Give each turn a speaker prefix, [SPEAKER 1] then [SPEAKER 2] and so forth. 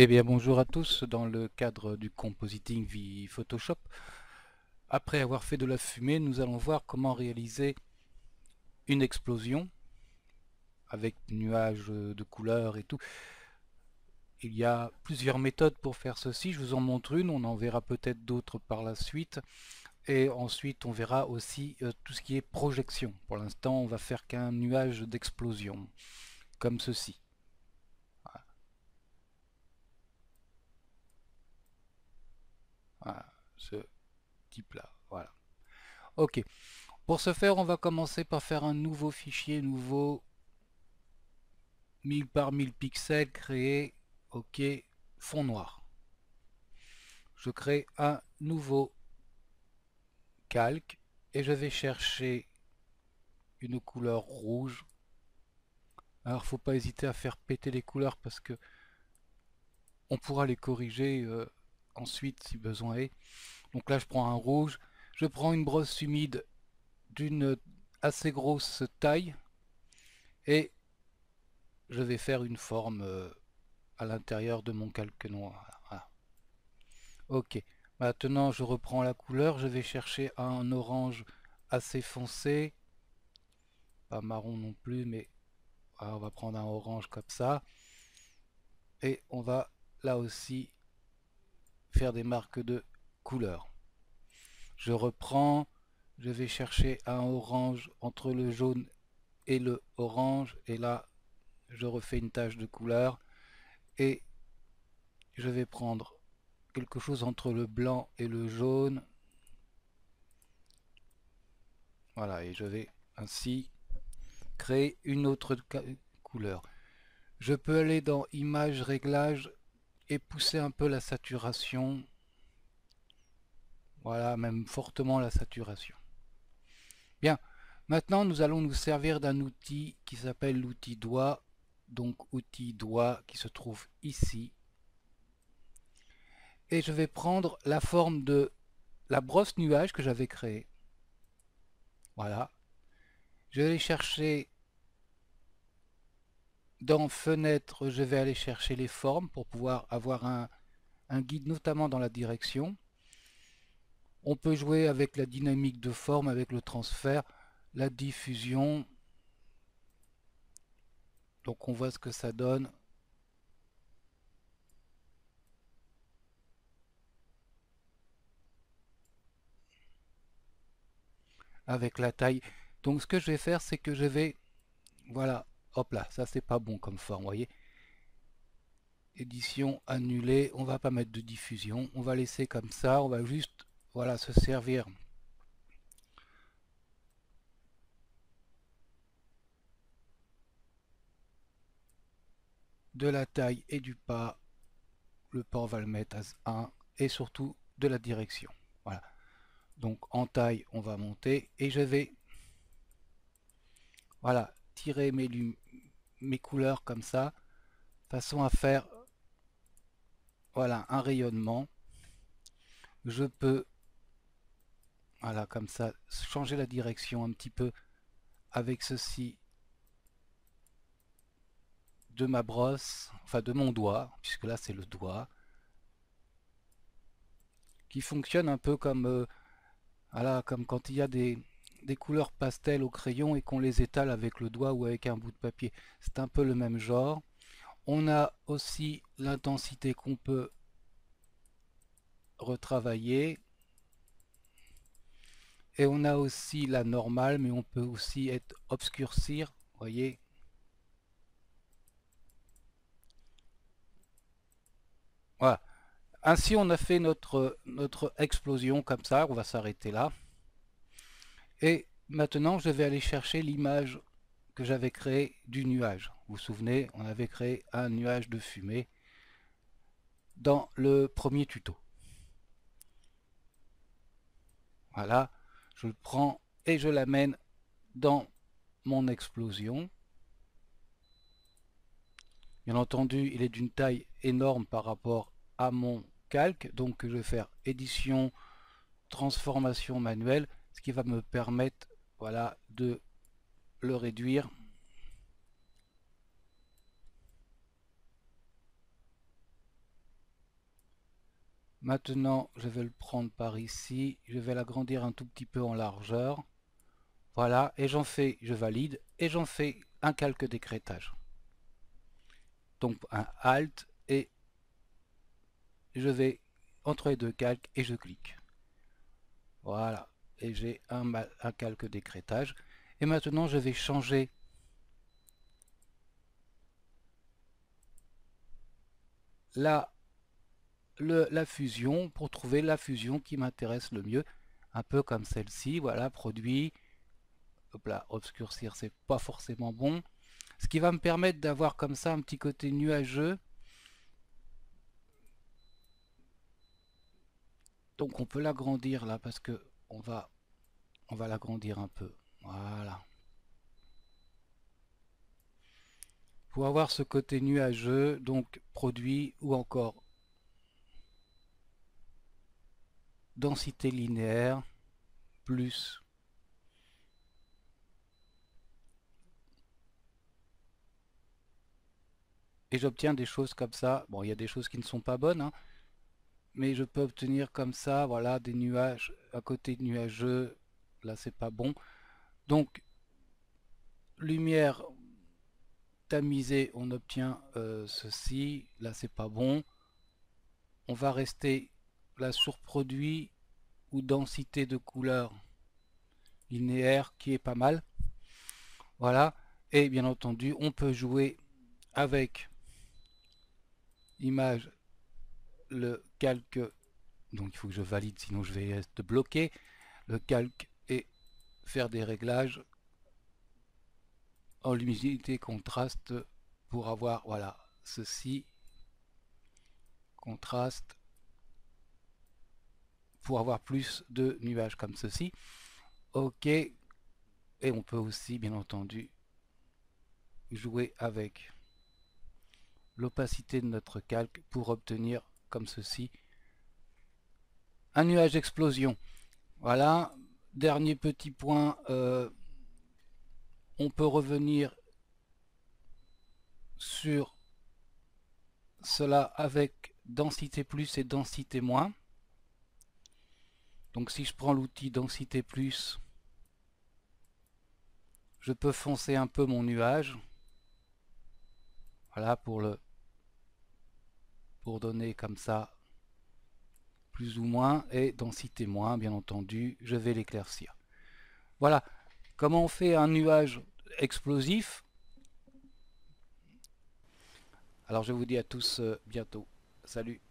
[SPEAKER 1] Eh bien bonjour à tous, dans le cadre du compositing via Photoshop. Après avoir fait de la fumée, nous allons voir comment réaliser une explosion avec nuages de couleurs et tout. Il y a plusieurs méthodes pour faire ceci, je vous en montre une, on en verra peut-être d'autres par la suite. Et ensuite on verra aussi tout ce qui est projection. Pour l'instant on va faire qu'un nuage d'explosion, comme ceci. Voilà, ce type là, voilà. Ok. Pour ce faire, on va commencer par faire un nouveau fichier, nouveau 1000 par 1000 pixels, créé, ok, fond noir. Je crée un nouveau calque et je vais chercher une couleur rouge. Alors, faut pas hésiter à faire péter les couleurs parce que on pourra les corriger ensuite si besoin est. Donc là, je prends un rouge. Je prends une brosse humide d'une assez grosse taille et je vais faire une forme à l'intérieur de mon calque noir. Voilà. Ok, maintenant je reprends la couleur, je vais chercher un orange assez foncé, pas marron non plus, mais voilà, on va prendre un orange comme ça, et on va là aussi faire des marques de couleur. Je reprends, je vais chercher un orange entre le jaune et le orange, et là je refais une tache de couleur, et je vais prendre quelque chose entre le blanc et le jaune, voilà, et je vais ainsi créer une autre couleur. Je peux aller dans Images, Réglages et pousser un peu la saturation. Voilà, même fortement la saturation. Bien, maintenant nous allons nous servir d'un outil qui s'appelle l'outil doigt. Donc outil doigt qui se trouve ici. Et je vais prendre la forme de la brosse nuage que j'avais créée. Voilà. Je vais aller chercher dans Fenêtre, je vais aller chercher les formes pour pouvoir avoir un guide notamment dans la direction. On peut jouer avec la dynamique de forme, avec le transfert, la diffusion. Donc on voit ce que ça donne. Avec la taille. Donc ce que je vais faire, c'est que je vais... Voilà, hop là, ça c'est pas bon comme forme, vous voyez. Édition annulée, on va pas mettre de diffusion, on va laisser comme ça, on va juste, voilà, se servir de la taille et du pas. Le pas, on va le mettre à 1 et surtout de la direction. Voilà. Donc en taille, on va monter et je vais, voilà, tirer mes couleurs comme ça, façon à faire, voilà, un rayonnement. Je peux, voilà, comme ça, changer la direction un petit peu avec ceci de ma brosse, enfin de mon doigt, puisque là c'est le doigt, qui fonctionne un peu comme, voilà, comme quand il y a des couleurs pastel au crayon et qu'on les étale avec le doigt ou avec un bout de papier. C'est un peu le même genre. On a aussi l'intensité qu'on peut retravailler. Et on a aussi la normale, mais on peut aussi être obscurcir, voyez. Voilà. Ainsi, on a fait notre explosion comme ça. On va s'arrêter là. Et maintenant, je vais aller chercher l'image que j'avais créée du nuage. Vous vous souvenez, on avait créé un nuage de fumée dans le premier tuto. Voilà, je le prends et je l'amène dans mon explosion. Bien entendu, il est d'une taille énorme par rapport à mon calque, donc je vais faire édition, transformation manuelle, ce qui va me permettre, voilà, de le réduire. Maintenant, je vais le prendre par ici. Je vais l'agrandir un tout petit peu en largeur. Voilà, et je valide, et j'en fais un calque d'écrêtage. Donc un Alt, et je vais entre les deux calques, et je clique. Voilà, et j'ai un calque d'écrêtage. Et maintenant, je vais changer la fusion pour trouver la fusion qui m'intéresse le mieux. Un peu comme celle-ci, voilà, produit. Hop là, obscurcir, c'est pas forcément bon. Ce qui va me permettre d'avoir comme ça un petit côté nuageux. Donc on peut l'agrandir là parce que on va l'agrandir un peu. Voilà. Pour avoir ce côté nuageux, donc produit ou encore densité linéaire plus. Et j'obtiens des choses comme ça. Bon, il y a des choses qui ne sont pas bonnes, hein, mais je peux obtenir comme ça, voilà, des nuages à côté nuageux. Là, c'est pas bon. Donc, lumière tamisée, on obtient ceci. Là, c'est pas bon. On va rester là sur produit ou densité de couleur linéaire qui est pas mal. Voilà. Et bien entendu, on peut jouer avec l'image, le calque. Donc il faut que je valide, sinon je vais être bloqué. Le calque et faire des réglages en luminosité contraste pour avoir, voilà, ceci. Contraste pour avoir plus de nuages comme ceci. Ok. Et on peut aussi, bien entendu, jouer avec l'opacité de notre calque pour obtenir, comme ceci, un nuage explosion. Voilà. Dernier petit point, on peut revenir sur cela avec densité plus et densité moins. Donc si je prends l'outil densité plus, je peux foncer un peu mon nuage. Voilà, pour donner comme ça plus ou moins, et densité moins, bien entendu, je vais l'éclaircir. Voilà comment on fait un nuage explosif. Alors je vous dis à tous bientôt. Salut.